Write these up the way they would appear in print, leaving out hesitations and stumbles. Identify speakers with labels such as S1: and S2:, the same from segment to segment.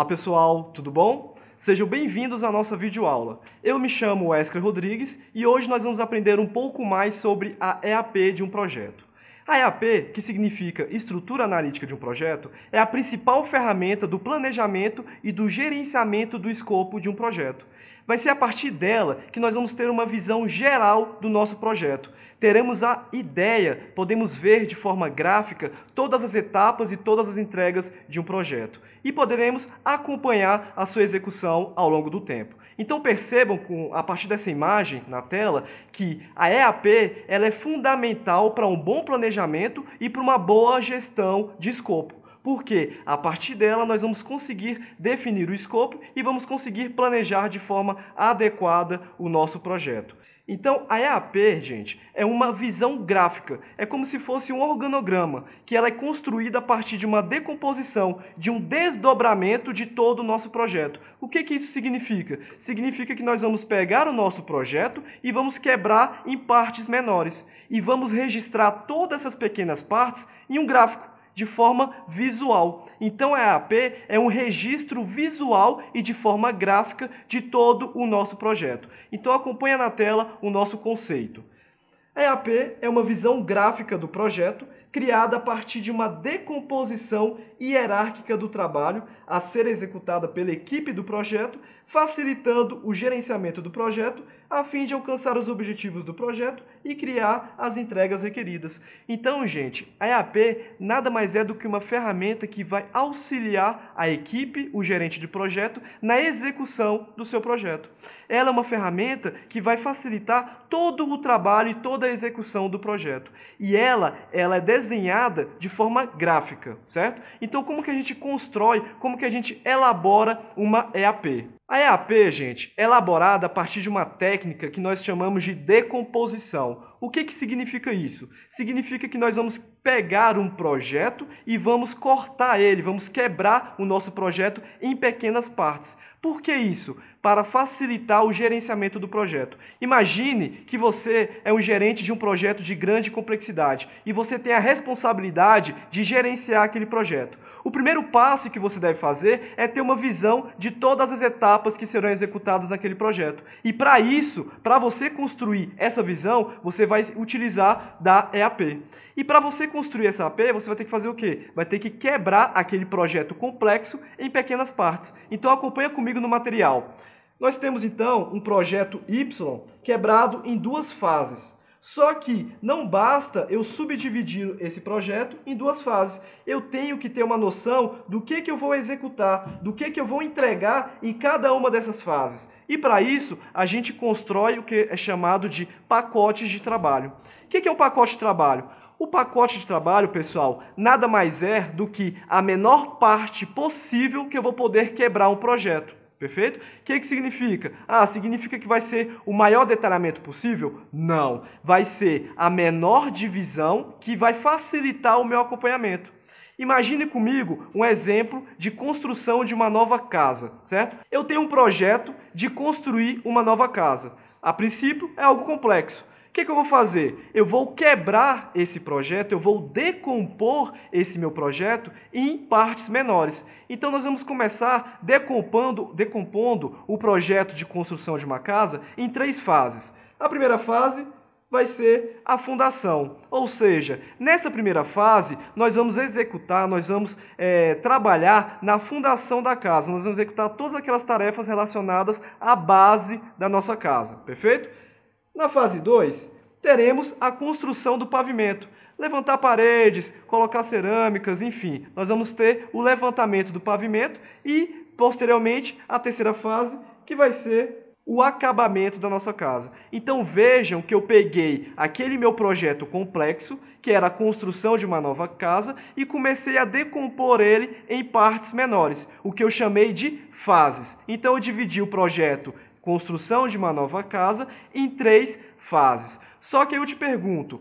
S1: pessoal, tudo bom? Sejam bem-vindos à nossa videoaula. Eu me chamo Wesley Rodrigues e hoje nós vamos aprender um pouco mais sobre a EAP de um projeto. A EAP, que significa Estrutura Analítica de um Projeto, é a principal ferramenta do planejamento e do gerenciamento do escopo de um projeto. Vai ser a partir dela que nós vamos ter uma visão geral do nosso projeto. Teremos a ideia, podemos ver de forma gráfica todas as etapas e todas as entregas de um projeto. E poderemos acompanhar a sua execução ao longo do tempo. Então percebam, a partir dessa imagem na tela, que a EAP ela é fundamental para um bom planejamento e para uma boa gestão de escopo. Porque a partir dela nós vamos conseguir definir o escopo e vamos conseguir planejar de forma adequada o nosso projeto. Então, a EAP, gente, é uma visão gráfica, é como se fosse um organograma, que ela é construída a partir de uma decomposição, de um desdobramento de todo o nosso projeto. O que isso significa? Significa que nós vamos pegar o nosso projeto e vamos quebrar em partes menores. E vamos registrar todas essas pequenas partes em um gráfico, de forma visual. Então, a EAP é um registro visual e de forma gráfica de todo o nosso projeto. Então, acompanha na tela o nosso conceito. A EAP é uma visão gráfica do projeto criada a partir de uma decomposição hierárquica do trabalho a ser executada pela equipe do projeto, facilitando o gerenciamento do projeto a fim de alcançar os objetivos do projeto e criar as entregas requeridas. Então, gente, a EAP nada mais é do que uma ferramenta que vai auxiliar a equipe, o gerente de projeto, na execução do seu projeto. Ela é uma ferramenta que vai facilitar todo o trabalho e toda a execução do projeto. E ela é desenhada de forma gráfica, certo? Então, como que a gente constrói, como que a gente elabora uma EAP? A EAP, gente, é elaborada a partir de uma técnica que nós chamamos de decomposição. O que significa isso? Significa que nós vamos pegar um projeto e vamos cortar ele, vamos quebrar o nosso projeto em pequenas partes. Por que isso? Para facilitar o gerenciamento do projeto. Imagine que você é um gerente de um projeto de grande complexidade e você tem a responsabilidade de gerenciar aquele projeto. O primeiro passo que você deve fazer é ter uma visão de todas as etapas que serão executadas naquele projeto. E para isso, para você construir essa visão, você vai utilizar da EAP. E para você construir essa EAP, você vai ter que fazer o quê? Vai ter que quebrar aquele projeto complexo em pequenas partes. Então acompanha comigo no material. Nós temos então um projeto Y quebrado em duas fases. Só que não basta eu subdividir esse projeto em duas fases. Eu tenho que ter uma noção do que eu vou executar, do que eu vou entregar em cada uma dessas fases. E para isso, a gente constrói o que é chamado de pacotes de trabalho. O que é um pacote de trabalho? O pacote de trabalho, pessoal, nada mais é do que a menor parte possível que eu vou poder quebrar um projeto. Perfeito? O que significa? Significa que vai ser o maior detalhamento possível? Não. Vai ser a menor divisão que vai facilitar o meu acompanhamento. Imagine comigo um exemplo de construção de uma nova casa, certo? Eu tenho um projeto de construir uma nova casa. A princípio, é algo complexo. O que eu vou fazer? Eu vou quebrar esse projeto, eu vou decompor esse meu projeto em partes menores. Então, nós vamos começar decompondo o projeto de construção de uma casa em três fases. A primeira fase vai ser a fundação, ou seja, nessa primeira fase, nós vamos executar, nós vamos trabalhar na fundação da casa, nós vamos executar todas aquelas tarefas relacionadas à base da nossa casa, perfeito? Na fase 2, teremos a construção do pavimento. Levantar paredes, colocar cerâmicas, enfim. Nós vamos ter o levantamento do pavimento e, posteriormente, a terceira fase, que vai ser o acabamento da nossa casa. Então vejam que eu peguei aquele meu projeto complexo, que era a construção de uma nova casa, e comecei a decompor ele em partes menores, o que eu chamei de fases. Então eu dividi o projeto construção de uma nova casa em três fases. Só que eu te pergunto,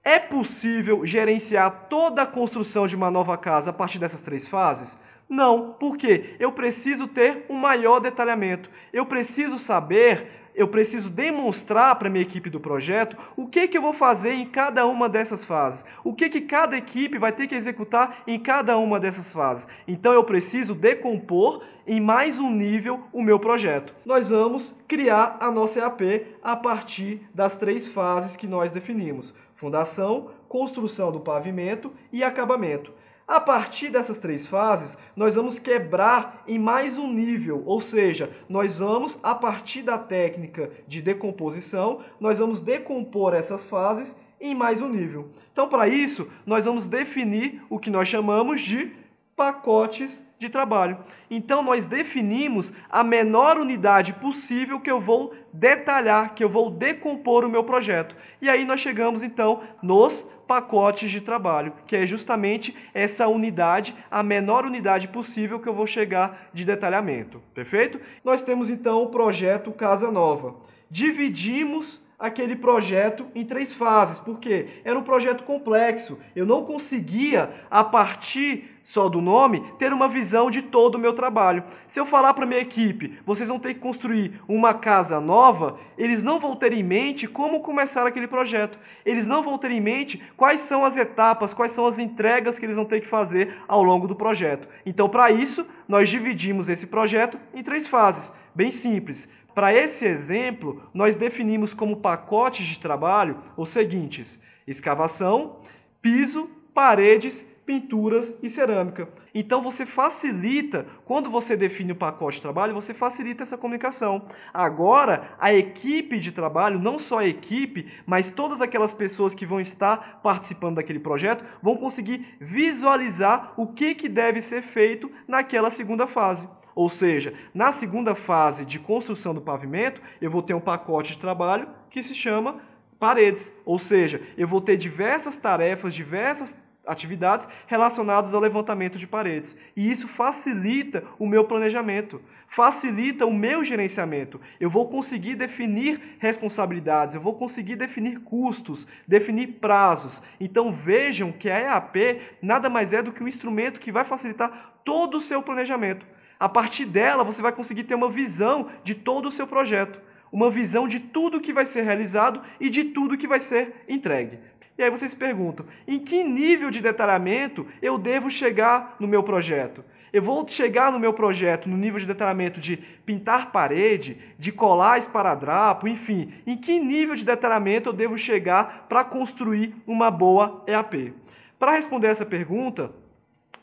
S1: é possível gerenciar toda a construção de uma nova casa a partir dessas três fases? Não, porque eu preciso ter um maior detalhamento. Eu preciso saber eu preciso demonstrar para a minha equipe do projeto o que eu vou fazer em cada uma dessas fases, o que cada equipe vai ter que executar em cada uma dessas fases. Então eu preciso decompor em mais um nível o meu projeto. Nós vamos criar a nossa EAP a partir das 3 fases que nós definimos: fundação, construção do pavimento e acabamento. A partir dessas 3 fases, nós vamos quebrar em mais um nível, ou seja, nós vamos, a partir da técnica de decomposição, nós vamos decompor essas fases em mais um nível. Então, para isso, nós vamos definir o que nós chamamos de pacotes de trabalho. Então, nós definimos a menor unidade possível que eu vou detalhar, que eu vou decompor o meu projeto. E aí nós chegamos, então, nos pacotes de trabalho, que é justamente essa unidade, a menor unidade possível que eu vou chegar de detalhamento. Perfeito? Nós temos, então, o projeto Casa Nova. Dividimos aquele projeto em 3 fases, porque era um projeto complexo. Eu não conseguia, a partir só do nome, ter uma visão de todo o meu trabalho. Se eu falar para a minha equipe, vocês vão ter que construir uma casa nova, eles não vão ter em mente como começar aquele projeto. Eles não vão ter em mente quais são as etapas, quais são as entregas que eles vão ter que fazer ao longo do projeto. Então, para isso, nós dividimos esse projeto em 3 fases, bem simples. Para esse exemplo, nós definimos como pacotes de trabalho os seguintes: escavação, piso, paredes, pinturas e cerâmica. Então você facilita, quando você define o pacote de trabalho, você facilita essa comunicação. Agora, a equipe de trabalho, não só a equipe, mas todas aquelas pessoas que vão estar participando daquele projeto, vão conseguir visualizar o que deve ser feito naquela segunda fase. Ou seja, na segunda fase de construção do pavimento, eu vou ter um pacote de trabalho que se chama paredes. Ou seja, eu vou ter diversas tarefas, diversas atividades relacionadas ao levantamento de paredes. E isso facilita o meu planejamento, facilita o meu gerenciamento. Eu vou conseguir definir responsabilidades, eu vou conseguir definir custos, definir prazos. Então vejam que a EAP nada mais é do que um instrumento que vai facilitar todo o seu planejamento. A partir dela, você vai conseguir ter uma visão de todo o seu projeto, uma visão de tudo que vai ser realizado e de tudo que vai ser entregue. E aí vocês se perguntam, em que nível de detalhamento eu devo chegar no meu projeto? Eu vou chegar no meu projeto no nível de detalhamento de pintar parede, de colar esparadrapo, enfim, em que nível de detalhamento eu devo chegar para construir uma boa EAP? Para responder essa pergunta,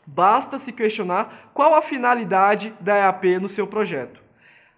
S1: basta se questionar qual a finalidade da EAP no seu projeto.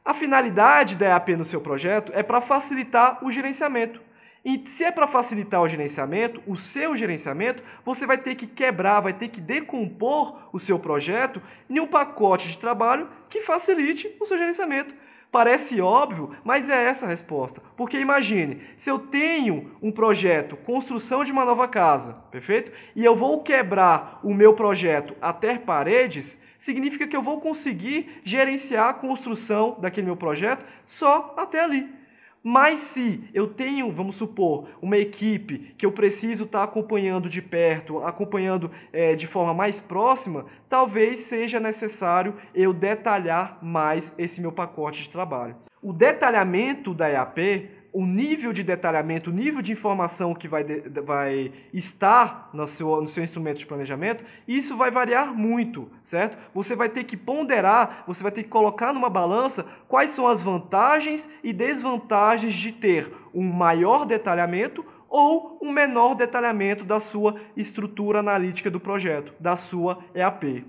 S1: A finalidade da EAP no seu projeto é para facilitar o gerenciamento. E se é para facilitar o gerenciamento, o seu gerenciamento, você vai ter que quebrar, vai ter que decompor o seu projeto em um pacote de trabalho que facilite o seu gerenciamento. Parece óbvio, mas é essa a resposta. Porque imagine, se eu tenho um projeto, construção de uma nova casa, perfeito? E eu vou quebrar o meu projeto até paredes, significa que eu vou conseguir gerenciar a construção daquele meu projeto só até ali. Mas se eu tenho, vamos supor, uma equipe que eu preciso estar acompanhando de perto, acompanhando de forma mais próxima, talvez seja necessário eu detalhar mais esse meu pacote de trabalho. O detalhamento da EAP, o nível de detalhamento, o nível de informação que vai estar no seu instrumento de planejamento, isso vai variar muito, certo? Você vai ter que ponderar, você vai ter que colocar numa balança quais são as vantagens e desvantagens de ter um maior detalhamento ou um menor detalhamento da sua estrutura analítica do projeto, da sua EAP.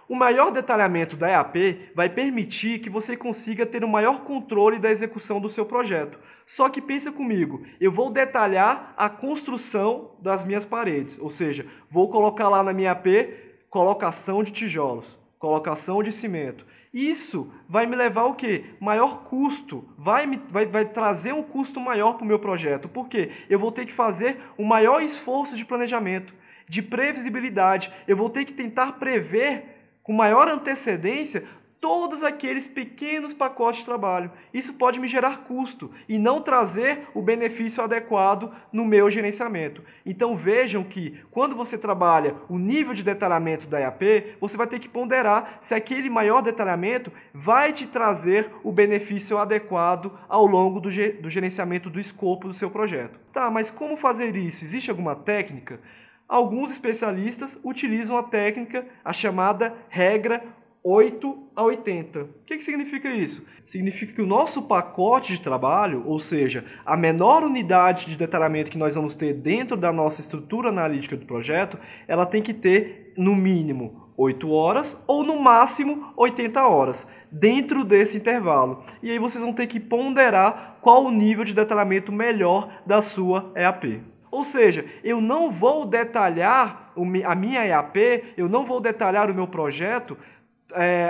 S1: O maior detalhamento da EAP vai permitir que você consiga ter um maior controle da execução do seu projeto. Só que pensa comigo, eu vou detalhar a construção das minhas paredes, ou seja, vou colocar lá na minha EAP colocação de tijolos, colocação de cimento. Isso vai me levar ao quê? Maior custo, vai trazer um custo maior para o meu projeto, porque eu vou ter que fazer um maior esforço de planejamento, de previsibilidade, eu vou ter que tentar prever com maior antecedência todos aqueles pequenos pacotes de trabalho. Isso pode me gerar custo e não trazer o benefício adequado no meu gerenciamento. Então vejam que quando você trabalha o nível de detalhamento da EAP, você vai ter que ponderar se aquele maior detalhamento vai te trazer o benefício adequado ao longo do gerenciamento do escopo do seu projeto. Tá, mas como fazer isso? Existe alguma técnica? Alguns especialistas utilizam a técnica, a chamada regra 8/80. O que significa isso? Significa que o nosso pacote de trabalho, ou seja, a menor unidade de detalhamento que nós vamos ter dentro da nossa estrutura analítica do projeto, ela tem que ter, no mínimo, 8 horas ou, no máximo, 80 horas, dentro desse intervalo. E aí vocês vão ter que ponderar qual o nível de detalhamento melhor da sua EAP. Ou seja, eu não vou detalhar a minha EAP, eu não vou detalhar o meu projeto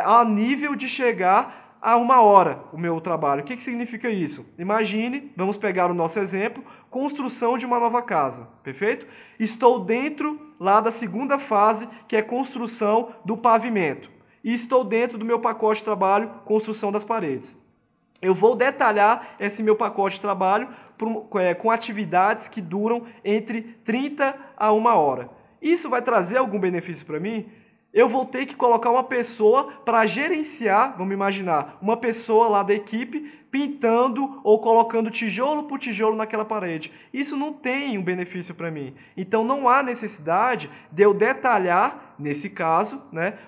S1: a nível de chegar a 1 hora o meu trabalho. O que significa isso? Imagine, vamos pegar o nosso exemplo, construção de uma nova casa, perfeito? Estou dentro lá da segunda fase, que é construção do pavimento. E estou dentro do meu pacote de trabalho, construção das paredes. Eu vou detalhar esse meu pacote de trabalho com atividades que duram entre 30 a 1 hora. Isso vai trazer algum benefício para mim? Eu vou ter que colocar uma pessoa para gerenciar, vamos imaginar, uma pessoa lá da equipe pintando ou colocando tijolo por tijolo naquela parede. Isso não tem um benefício para mim. Então não há necessidade de eu detalhar, nesse caso,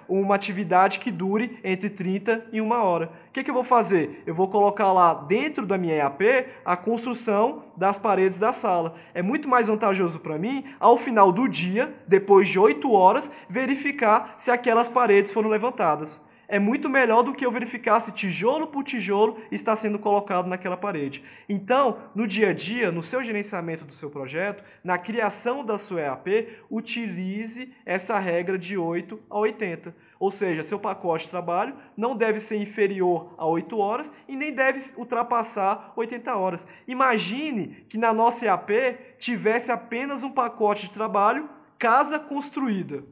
S1: uma atividade que dure entre 30 e 1 hora. O que eu vou fazer? Eu vou colocar lá dentro da minha EAP a construção das paredes da sala. É muito mais vantajoso para mim, ao final do dia, depois de 8 horas, verificar se aquelas paredes foram levantadas. É muito melhor do que eu verificar se tijolo por tijolo está sendo colocado naquela parede. Então, no dia a dia, no seu gerenciamento do seu projeto, na criação da sua EAP, utilize essa regra de 8/80. Ou seja, seu pacote de trabalho não deve ser inferior a 8 horas e nem deve ultrapassar 80 horas. Imagine que na nossa EAP tivesse apenas um pacote de trabalho, casa construída.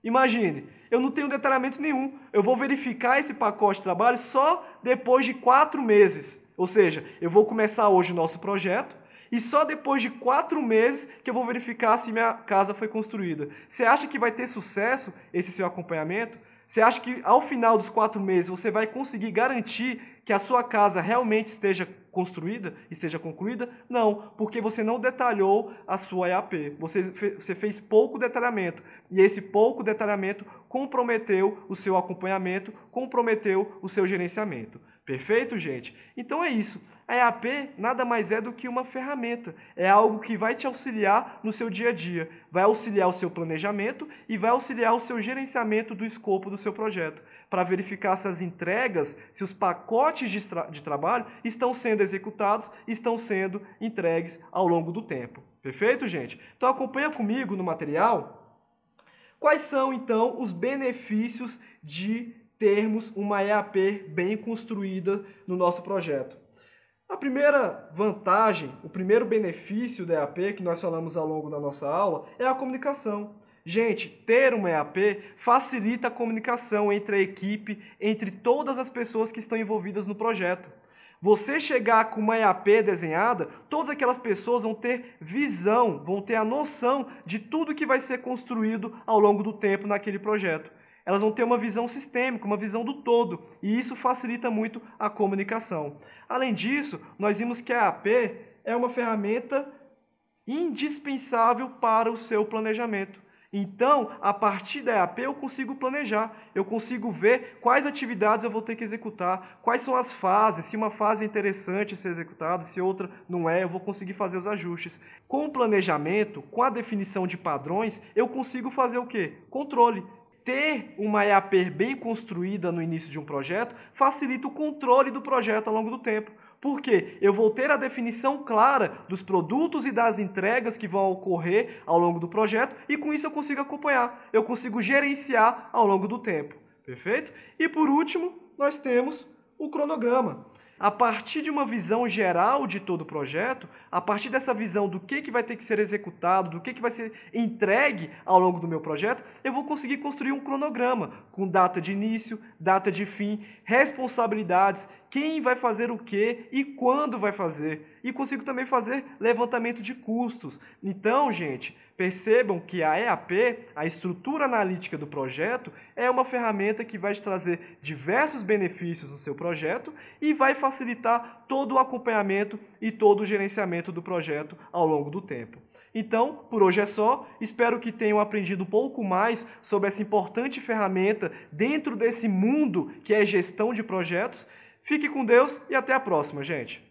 S1: Imagine, eu não tenho detalhamento nenhum. Eu vou verificar esse pacote de trabalho só depois de 4 meses. Ou seja, eu vou começar hoje o nosso projeto e só depois de 4 meses que eu vou verificar se minha casa foi construída. Você acha que vai ter sucesso esse seu acompanhamento? Você acha que ao final dos 4 meses você vai conseguir garantir que a sua casa realmente esteja construída, esteja concluída? Não, porque você não detalhou a sua EAP. Você fez pouco detalhamento. E esse pouco detalhamento comprometeu o seu acompanhamento, comprometeu o seu gerenciamento. Perfeito, gente? Então é isso. A EAP nada mais é do que uma ferramenta. É algo que vai te auxiliar no seu dia a dia. Vai auxiliar o seu planejamento e vai auxiliar o seu gerenciamento do escopo do seu projeto, para verificar se as entregas, se os pacotes de trabalho estão sendo executados, estão sendo entregues ao longo do tempo. Perfeito, gente? Então acompanha comigo no material. Quais são, então, os benefícios de termos uma EAP bem construída no nosso projeto? A primeira vantagem, o primeiro benefício da EAP, que nós falamos ao longo da nossa aula, é a comunicação. Gente, ter uma EAP facilita a comunicação entre a equipe, entre todas as pessoas que estão envolvidas no projeto. Você chegar com uma EAP desenhada, todas aquelas pessoas vão ter visão, vão ter a noção de tudo que vai ser construído ao longo do tempo naquele projeto. Elas vão ter uma visão sistêmica, uma visão do todo, e isso facilita muito a comunicação. Além disso, nós vimos que a EAP é uma ferramenta indispensável para o seu planejamento. Então, a partir da EAP eu consigo planejar, eu consigo ver quais atividades eu vou ter que executar, quais são as fases, se uma fase é interessante ser executada, se outra não é, eu vou conseguir fazer os ajustes. Com o planejamento, com a definição de padrões, eu consigo fazer o quê? Controle. Ter uma EAP bem construída no início de um projeto facilita o controle do projeto ao longo do tempo. Por quê? Eu vou ter a definição clara dos produtos e das entregas que vão ocorrer ao longo do projeto e com isso eu consigo acompanhar, eu consigo gerenciar ao longo do tempo. Perfeito? E por último, nós temos o cronograma. A partir de uma visão geral de todo o projeto, a partir dessa visão do que vai ter que ser executado, do que vai ser entregue ao longo do meu projeto, eu vou conseguir construir um cronograma com data de início, data de fim, responsabilidades, quem vai fazer o quê e quando vai fazer. E consigo também fazer levantamento de custos. Então, gente, percebam que a EAP, a estrutura analítica do projeto, é uma ferramenta que vai te trazer diversos benefícios no seu projeto e vai facilitar todo o acompanhamento e todo o gerenciamento do projeto ao longo do tempo. Então, por hoje é só. Espero que tenham aprendido um pouco mais sobre essa importante ferramenta dentro desse mundo que é gestão de projetos. Fique com Deus e até a próxima, gente!